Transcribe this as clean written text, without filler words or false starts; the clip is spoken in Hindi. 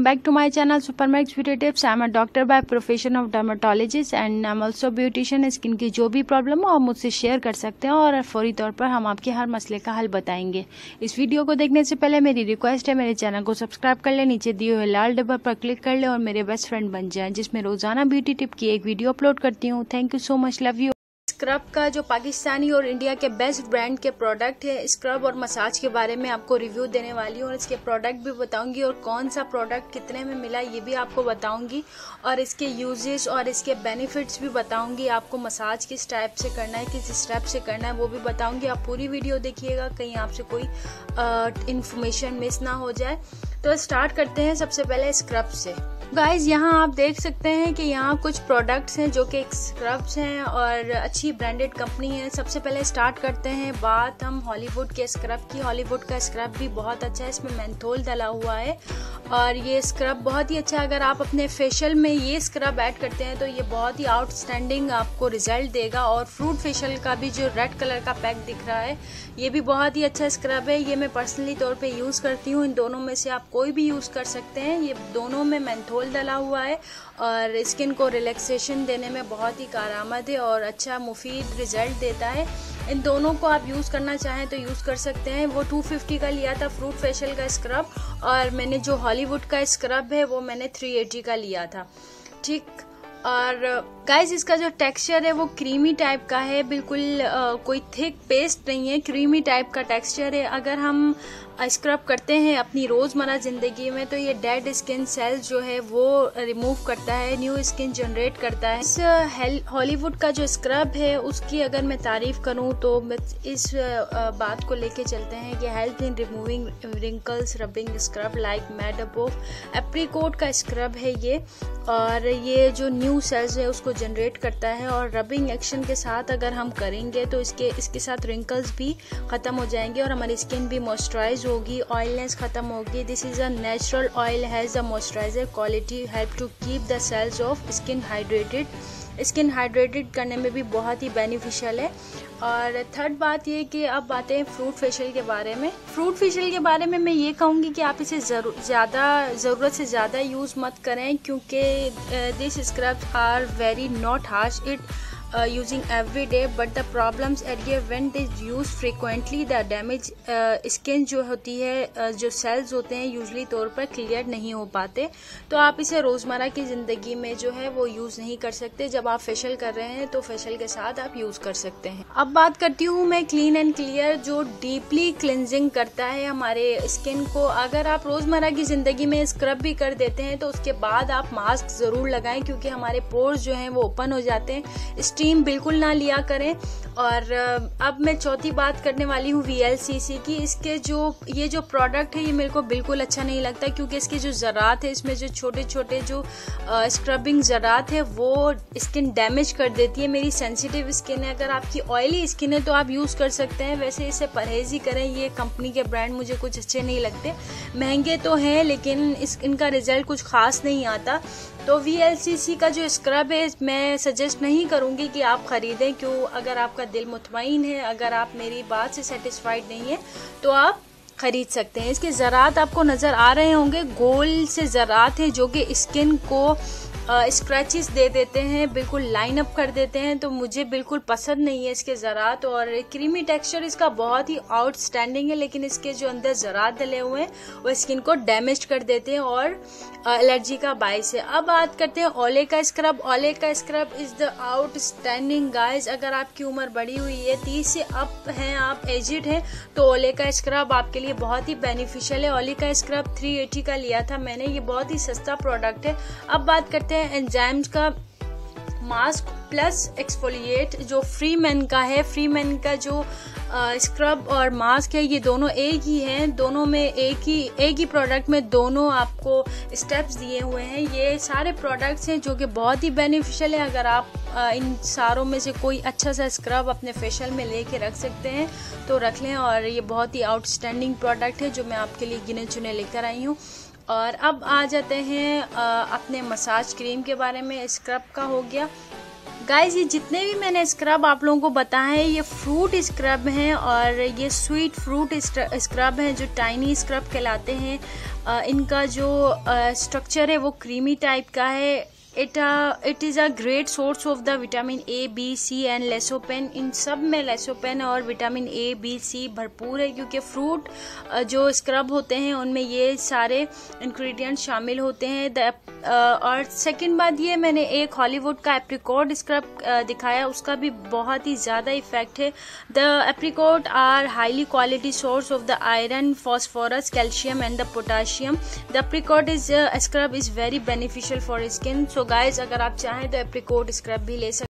back to my channel Supermax Beauty Tips. I am a doctor by profession of dermatologist and I am also beautician. Skin की जो भी प्रॉब्लम हो आप मुझसे शेयर कर सकते हैं और फौरी तौर पर हम आपके हर मसले का हल बताएंगे। इस वीडियो को देखने से पहले मेरी रिक्वेस्ट है मेरे चैनल को सब्सक्राइब कर ले, नीचे दिए हुए लाल डब्बा पर क्लिक कर ले और मेरे बेस्ट फ्रेंड बन जाए, जिसमें रोजाना ब्यूटी टिप की एक वीडियो अपलोड करती हूँ। Thank you so much, love you. Scrub का जो पाकिस्तानी और इंडिया के बेस्ट ब्रांड के प्रोडक्ट है, स्क्रब और मसाज के बारे में आपको रिव्यू देने वाली हूँ और इसके प्रोडक्ट भी बताऊंगी और कौन सा प्रोडक्ट कितने में मिला ये भी आपको बताऊंगी और इसके यूजेस और इसके बेनिफिट्स भी बताऊंगी। आपको मसाज किस टाइप से करना है, किस स्टेप से करना है वो भी बताऊंगी। आप पूरी वीडियो देखिएगा, कहीं आपसे कोई इंफॉर्मेशन मिस ना हो जाए। तो स्टार्ट करते हैं सबसे पहले स्क्रब से। गाइज यहाँ आप देख सकते हैं कि यहाँ कुछ प्रोडक्ट्स हैं जो कि स्क्रब्स हैं और अच्छी ब्रांडेड कंपनी है। सबसे पहले स्टार्ट करते हैं बात हम हॉलीवुड के स्क्रब की। हॉलीवुड का स्क्रब भी बहुत अच्छा है, इसमें मेंथोल डला हुआ है और ये स्क्रब बहुत ही अच्छा है। अगर आप अपने फेशियल में ये स्क्रब ऐड करते हैं तो ये बहुत ही आउटस्टैंडिंग आपको रिजल्ट देगा। और फ्रूट फेशियल का भी जो रेड कलर का पैक दिख रहा है ये भी बहुत ही अच्छा स्क्रब है। ये मैं पर्सनली तौर पे यूज़ करती हूँ। इन दोनों में से आप कोई भी यूज़ कर सकते हैं। ये दोनों में मेंथोल डला हुआ है और स्किन को रिलैक्सेशन देने में बहुत ही कारआमद है और अच्छा मुफीद रिजल्ट देता है। इन दोनों को आप यूज़ करना चाहें तो यूज़ कर सकते हैं। वो 250 का लिया था फ्रूट फेशियल का स्क्रब और मैंने जो हॉलीवुड का स्क्रब है वो मैंने 380 का लिया था, ठीक। और गाइज इसका जो टेक्सचर है वो क्रीमी टाइप का है, बिल्कुल कोई थिक पेस्ट नहीं है, क्रीमी टाइप का टेक्सचर है। अगर हम स्क्रब करते हैं अपनी रोज़मर्रा ज़िंदगी में तो ये डेड स्किन सेल्स जो है वो रिमूव करता है, न्यू स्किन जनरेट करता है। इस हॉलीवुड का जो स्क्रब है उसकी अगर मैं तारीफ़ करूं तो इस बात को लेके चलते हैं कि help in removing wrinkles rubbing scrub like made up apricot का स्क्रब है ये। और ये जो न्यू सेल्स है उसको जनरेट करता है और रबिंग एक्शन के साथ अगर हम करेंगे तो इसके साथ रिंकल्स भी ख़त्म हो जाएंगे और हमारी स्किन भी मॉइस्चराइज होगी, ऑयलनेस ख़त्म होगी। This is a natural oil has a moisturiser quality, help to keep the cells of skin hydrated. Skin hydrated करने में भी बहुत ही बेनिफिशियल है। और थर्ड बात ये कि अब बातें हैं फ्रूट फेशियल के बारे में। फ्रूट फेशियल के बारे में मैं ये कहूँगी कि आप इसे ज़रूरत से ज़्यादा यूज़ मत करें क्योंकि this scrubs are very not harsh it using every day, but the problems adhere when they use frequently the damage skin जो होती है, जो सेल्स होते हैं यूजली तौर पर क्लियर नहीं हो पाते। तो आप इसे रोज़मर्रा की ज़िंदगी में जो है वो यूज़ नहीं कर सकते। जब आप फेशियल कर रहे हैं तो फेशियल के साथ आप यूज़ कर सकते हैं। अब बात करती हूँ मैं क्लीन एंड क्लियर जो डीपली क्लिनजिंग करता है हमारे स्किन को। अगर आप रोज़मर्रा की ज़िंदगी में स्क्रब भी कर देते हैं तो उसके बाद आप मास्क ज़रूर लगाएं क्योंकि हमारे पोर्स जो हैं वो ओपन हो जाते हैं। स्टीम बिल्कुल ना लिया करें। और अब मैं चौथी बात करने वाली हूँ VLCC की। इसके ये जो प्रोडक्ट है ये मेरे को बिल्कुल अच्छा नहीं लगता क्योंकि इसके जो ज़रात है, इसमें जो छोटे छोटे जो स्क्रबिंग ज़रात है वो स्किन डैमेज कर देती है। मेरी सेंसिटिव स्किन है, अगर आपकी ऑयली स्किन है तो आप यूज़ कर सकते हैं, वैसे इसे परहेज ही करें। ये कंपनी के ब्रांड मुझे कुछ अच्छे नहीं लगते, महंगे तो हैं लेकिन इनका रिजल्ट कुछ खास नहीं आता। तो VLCC का जो स्क्रब है मैं सजेस्ट नहीं करूँगी कि आप ख़रीदें। क्यों? अगर आपका दिल मुतमईन है, अगर आप मेरी बात से सेटिस्फाइड नहीं है तो आप ख़रीद सकते हैं। इसके ज़रात आपको नज़र आ रहे होंगे, गोल से ज़रात हैं जो कि स्किन को स्क्रैचेस दे देते हैं, बिल्कुल लाइन अप कर देते हैं। तो मुझे बिल्कुल पसंद नहीं है इसके ज़रात। और क्रीमी टेक्सचर इसका बहुत ही आउटस्टैंडिंग है लेकिन इसके जो अंदर ज़रात डले हुए हैं वो स्किन को डैमेज कर देते हैं और एलर्जी का बायस है। अब बात करते हैं ओले का स्क्रब। ओले का scrub is the outstanding guys. अगर आपकी उम्र बढ़ी हुई है, 30 से अप हैं, आप एजिड हैं, तो ओले का स्क्रब आपके लिए बहुत ही बेनिफिशियल है। ओले का स्क्रब 380 का लिया था मैंने, ये बहुत ही सस्ता प्रोडक्ट है। अब बात करते हैं एंजाइम्स का मास्क प्लस एक्सफोलिएट जो फ्री मैन का है। फ्री मैन का जो स्क्रब और मास्क है ये दोनों एक ही हैं, दोनों में एक ही प्रोडक्ट में दोनों आपको स्टेप्स दिए हुए हैं। ये सारे प्रोडक्ट्स हैं जो कि बहुत ही बेनिफिशियल है। अगर आप इन सारों में से कोई अच्छा सा स्क्रब अपने फेशियल में लेके रख सकते हैं तो रख लें। और ये बहुत ही आउटस्टैंडिंग प्रोडक्ट है जो मैं आपके लिए गिने चुने लेकर आई हूँ। और अब आ जाते हैं अपने मसाज क्रीम के बारे में। स्क्रब का हो गया, गाइस ये जितने भी मैंने स्क्रब आप लोगों को बताए हैं ये फ्रूट स्क्रब हैं और ये स्वीट फ्रूट स्क्रब हैं जो टाइनी स्क्रब कहलाते हैं। इनका जो स्ट्रक्चर है वो क्रीमी टाइप का है। It is a great source of the vitamin A B C and lycopene. इन सब में लेसोपेन और विटामिन ए बी सी भरपूर है क्योंकि फ्रूट जो स्क्रब होते हैं उनमें ये सारे इंग्रेडिएंट शामिल होते हैं। और सेकंड बात ये मैंने एक हॉलीवुड का एप्रिकॉट स्क्रब दिखाया, उसका भी बहुत ही ज़्यादा इफेक्ट है। The apricot are highly quality source of the iron, phosphorus, calcium and the potassium. The apricot scrub is very beneficial for skin. So guys अगर आप चाहें तो एप्रिकॉट स्क्रब भी ले सकते हैं।